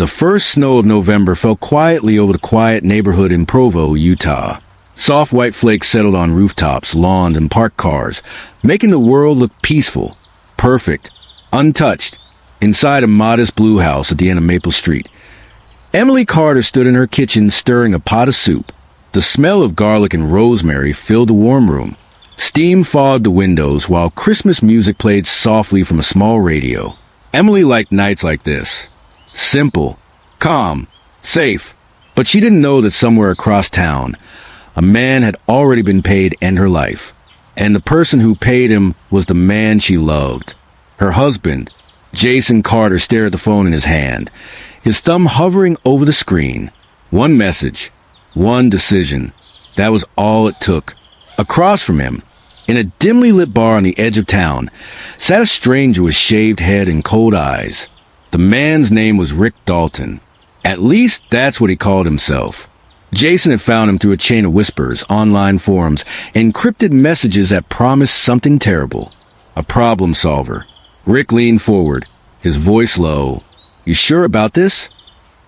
The first snow of November fell quietly over the quiet neighborhood in Provo, Utah. Soft white flakes settled on rooftops, lawns, and parked cars, making the world look peaceful, perfect, untouched, inside a modest blue house at the end of Maple Street. Emily Carter stood in her kitchen stirring a pot of soup. The smell of garlic and rosemary filled the warm room. Steam fogged the windows while Christmas music played softly from a small radio. Emily liked nights like this. Simple, calm, safe. But she didn't know that somewhere across town, a man had already been paid to end her life. And the person who paid him was the man she loved. Her husband, Jason Carter, stared at the phone in his hand, his thumb hovering over the screen. One message, one decision. That was all it took. Across from him, in a dimly lit bar on the edge of town, sat a stranger with shaved head and cold eyes. The man's name was Rick Dalton. At least that's what he called himself. Jason had found him through a chain of whispers, online forums, encrypted messages that promised something terrible. A problem solver. Rick leaned forward, his voice low. "You sure about this?"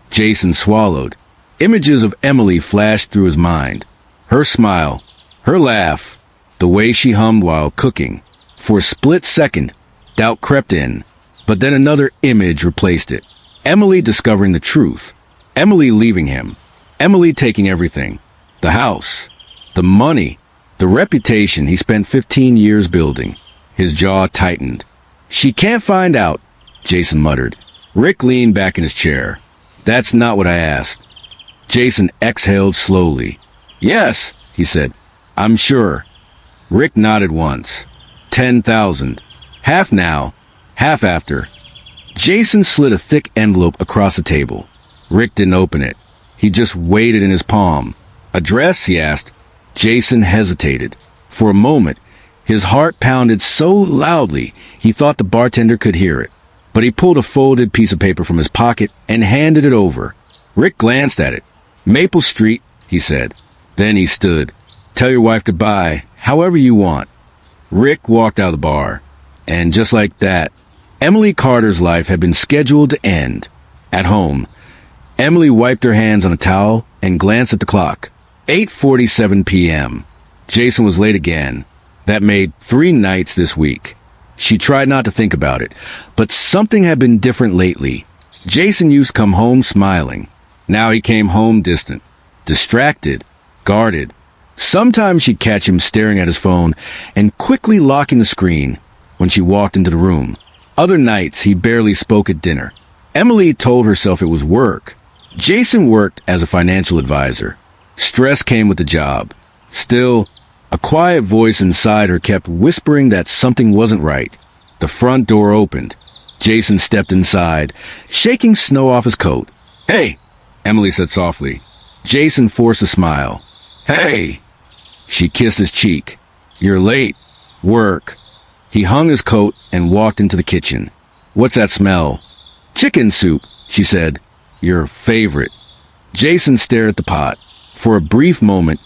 Jason swallowed. Images of Emily flashed through his mind. Her smile, her laugh, the way she hummed while cooking. For a split second, doubt crept in, but then another image replaced it. Emily discovering the truth. Emily leaving him. Emily taking everything. The house. The money. The reputation he spent 15 years building. His jaw tightened. "She can't find out," Jason muttered. Rick leaned back in his chair. "That's not what I asked." Jason exhaled slowly. "Yes," he said. "I'm sure." Rick nodded once. 10,000. Half now, half after. Jason slid a thick envelope across the table. Rick didn't open it. He just weighed it in his palm. "Address?" he asked. Jason hesitated. For a moment, his heart pounded so loudly he thought the bartender could hear it. But he pulled a folded piece of paper from his pocket and handed it over. Rick glanced at it. "Maple Street," he said. Then he stood. "Tell your wife goodbye, however you want." Rick walked out of the bar. And just like that, Emily Carter's life had been scheduled to end. At home, Emily wiped her hands on a towel and glanced at the clock. 8:47 p.m. Jason was late again. That made 3 nights this week. She tried not to think about it, but something had been different lately. Jason used to come home smiling. Now he came home distant, distracted, guarded. Sometimes she'd catch him staring at his phone and quickly locking the screen when she walked into the room. Other nights, he barely spoke at dinner. Emily told herself it was work. Jason worked as a financial advisor. Stress came with the job. Still, a quiet voice inside her kept whispering that something wasn't right. The front door opened. Jason stepped inside, shaking snow off his coat. "Hey," Emily said softly. Jason forced a smile. "Hey." She kissed his cheek. "You're late. Work." He hung his coat and walked into the kitchen. "What's that smell?" "Chicken soup," she said. "Your favorite." Jason stared at the pot. For a brief moment,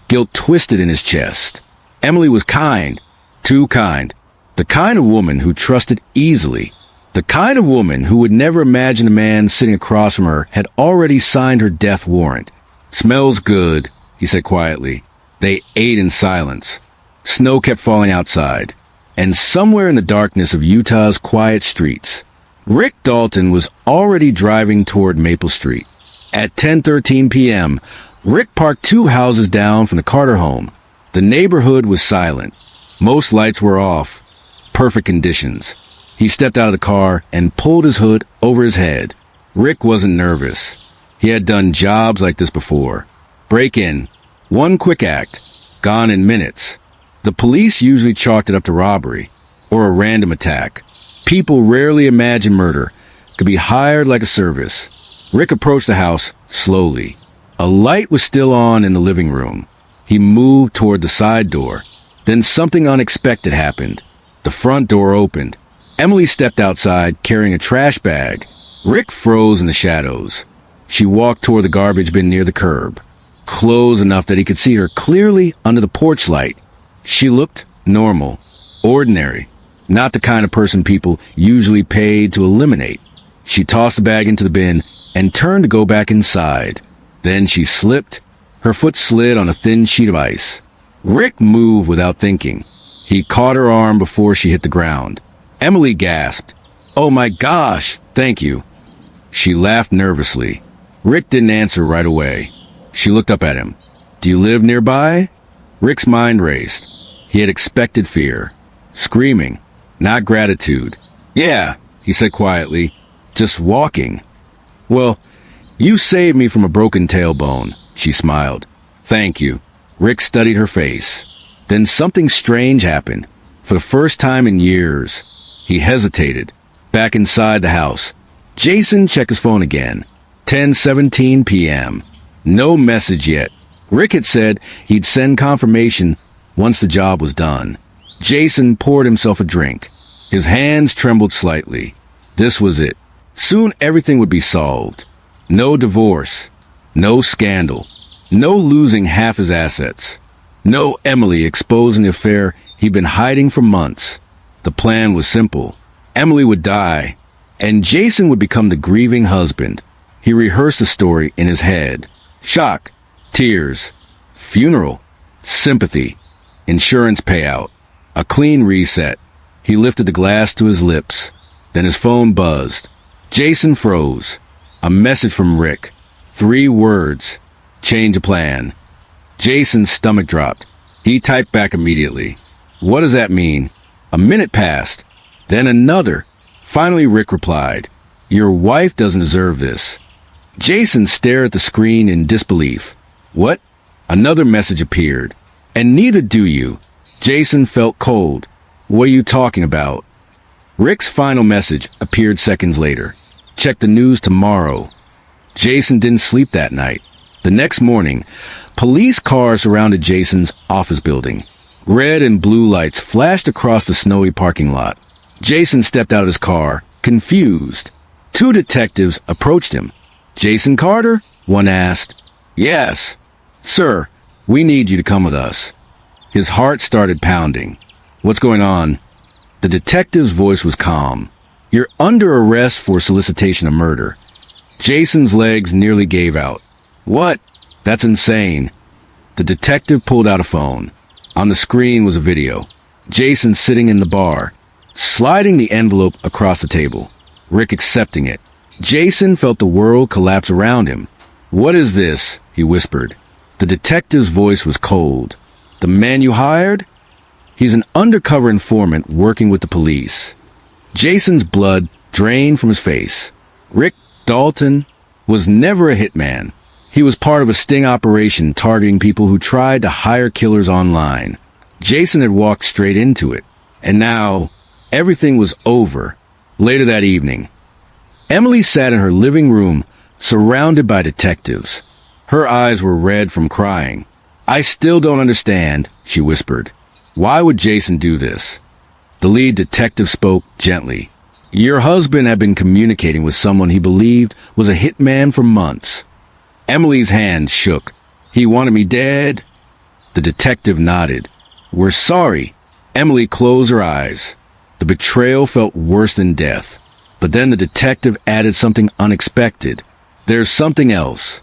guilt twisted in his chest. Emily was kind. Too kind. The kind of woman who trusted easily. The kind of woman who would never imagine a man sitting across from her had already signed her death warrant. "Smells good," he said quietly. They ate in silence. Snow kept falling outside. And somewhere in the darkness of Utah's quiet streets, Rick Dalton was already driving toward Maple Street. At 10:13 p.m., Rick parked 2 houses down from the Carter home. The neighborhood was silent. Most lights were off. Perfect conditions. He stepped out of the car and pulled his hood over his head. Rick wasn't nervous. He had done jobs like this before. Break in. One quick act. Gone in minutes. The police usually chalked it up to robbery or a random attack. People rarely imagine murder could be hired like a service. Rick approached the house slowly. A light was still on in the living room. He moved toward the side door. Then something unexpected happened. The front door opened. Emily stepped outside carrying a trash bag. Rick froze in the shadows. She walked toward the garbage bin near the curb, close enough that he could see her clearly under the porch light. She looked normal, ordinary, not the kind of person people usually paid to eliminate. She tossed the bag into the bin and turned to go back inside. Then she slipped. Her foot slid on a thin sheet of ice. Rick moved without thinking. He caught her arm before she hit the ground. Emily gasped. "Oh my gosh, thank you." She laughed nervously. Rick didn't answer right away. She looked up at him. "Do you live nearby?" Rick's mind raced. He had expected fear. Screaming, not gratitude. "Yeah," he said quietly. "Just walking." "Well, you saved me from a broken tailbone," she smiled. "Thank you." Rick studied her face. Then something strange happened. For the first time in years, he hesitated. Back inside the house, Jason checked his phone again. 10:17 p.m. No message yet. Rick had said he'd send confirmation once the job was done. Jason poured himself a drink. His hands trembled slightly. This was it. Soon everything would be solved. No divorce. No scandal. No losing half his assets. No Emily exposing the affair he'd been hiding for months. The plan was simple. Emily would die, and Jason would become the grieving husband. He rehearsed the story in his head. Shock, tears, funeral, sympathy, insurance payout, a clean reset. He lifted the glass to his lips. Then his phone buzzed. Jason froze. A message from Rick. 3 words. Change of plan. Jason's stomach dropped. He typed back immediately. "What does that mean?" A minute passed. Then another. Finally Rick replied, "Your wife doesn't deserve this." Jason stared at the screen in disbelief. "What?" Another message appeared. "And neither do you." Jason felt cold. "What are you talking about?" Rick's final message appeared seconds later. "Check the news tomorrow." Jason didn't sleep that night. The next morning, police cars surrounded Jason's office building. Red and blue lights flashed across the snowy parking lot. Jason stepped out of his car, confused. 2 detectives approached him. "Jason Carter?" one asked. "Yes." "Sir, we need you to come with us." His heart started pounding. "What's going on?" The detective's voice was calm. "You're under arrest for solicitation of murder." Jason's legs nearly gave out. "What? That's insane." The detective pulled out a phone. On the screen was a video. Jason sitting in the bar, sliding the envelope across the table. Rick accepting it. Jason felt the world collapse around him. "What is this?" he whispered. The detective's voice was cold. "The man you hired?" "He's an undercover informant working with the police." Jason's blood drained from his face. Rick Dalton was never a hitman. He was part of a sting operation targeting people who tried to hire killers online. Jason had walked straight into it. And now, everything was over. Later that evening, Emily sat in her living room, surrounded by detectives. Her eyes were red from crying. "I still don't understand," she whispered. "Why would Jason do this?" The lead detective spoke gently. "Your husband had been communicating with someone he believed was a hitman for months." Emily's hand shook. "He wanted me dead?" The detective nodded. "We're sorry." Emily closed her eyes. The betrayal felt worse than death. But then the detective added something unexpected. "There's something else."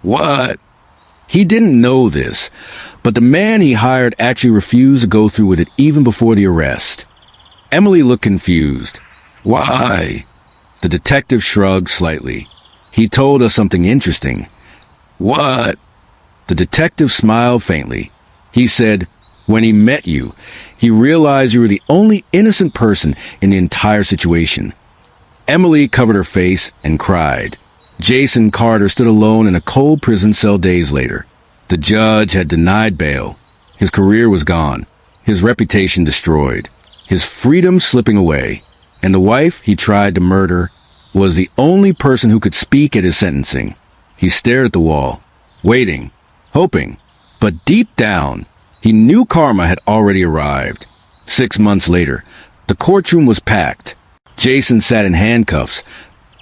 "What?" He didn't know this, but the man he hired actually refused to go through with it even before the arrest. Emily looked confused. "Why?" The detective shrugged slightly. "He told us something interesting." "What?" The detective smiled faintly. He said, "When he met you, he realized you were the only innocent person in the entire situation." Emily covered her face and cried. Jason Carter stood alone in a cold prison cell days later. The judge had denied bail. His career was gone, his reputation destroyed, his freedom slipping away. And the wife he tried to murder was the only person who could speak at his sentencing. He stared at the wall, waiting, hoping. But deep down, he knew karma had already arrived. 6 months later, the courtroom was packed. Jason sat in handcuffs,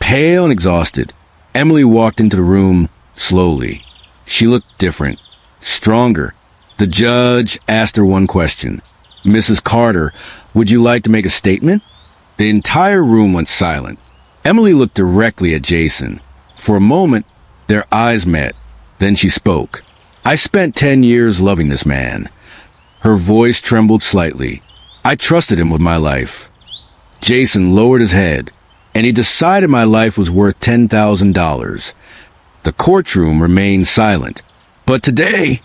pale and exhausted. Emily walked into the room slowly. She looked different, stronger. The judge asked her one question. "Mrs. Carter, would you like to make a statement?" The entire room went silent. Emily looked directly at Jason. For a moment, their eyes met. Then she spoke. "I spent 10 years loving this man." Her voice trembled slightly. "I trusted him with my life." Jason lowered his head, and he decided my life was worth $10,000. The courtroom remained silent. "But today,"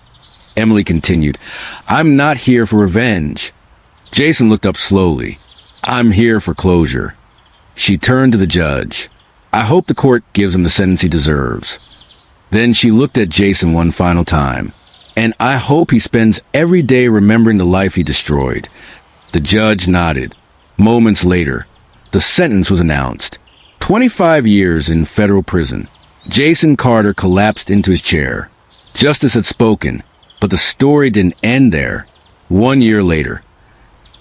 Emily continued, "I'm not here for revenge." Jason looked up slowly. "I'm here for closure." She turned to the judge. "I hope the court gives him the sentence he deserves." Then she looked at Jason one final time. "And I hope he spends every day remembering the life he destroyed." The judge nodded. Moments later, the sentence was announced. 25 years in federal prison. Jason Carter collapsed into his chair. Justice had spoken, but the story didn't end there. 1 year later,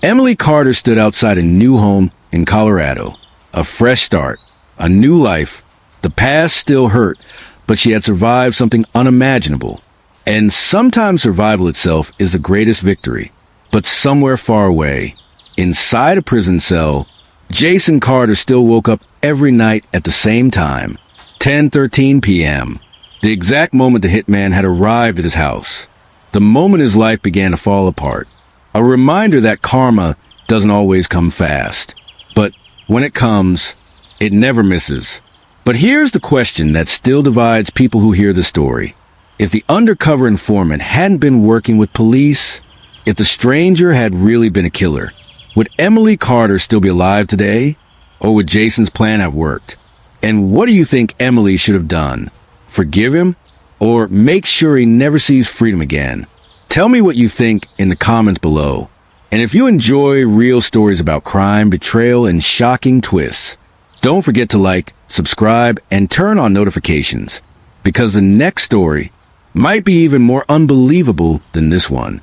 Emily Carter stood outside a new home in Colorado. A fresh start, a new life. The past still hurt, but she had survived something unimaginable. And sometimes survival itself is the greatest victory. But somewhere far away, inside a prison cell, Jason Carter still woke up every night at the same time, 10:13 p.m., the exact moment the hitman had arrived at his house. The moment his life began to fall apart. A reminder that karma doesn't always come fast. But when it comes, it never misses. But here's the question that still divides people who hear the story. If the undercover informant hadn't been working with police, if the stranger had really been a killer, would Emily Carter still be alive today? Or would Jason's plan have worked? And what do you think Emily should have done? Forgive him? Or make sure he never sees freedom again? Tell me what you think in the comments below. And if you enjoy real stories about crime, betrayal, and shocking twists, don't forget to like, subscribe, and turn on notifications, because the next story might be even more unbelievable than this one.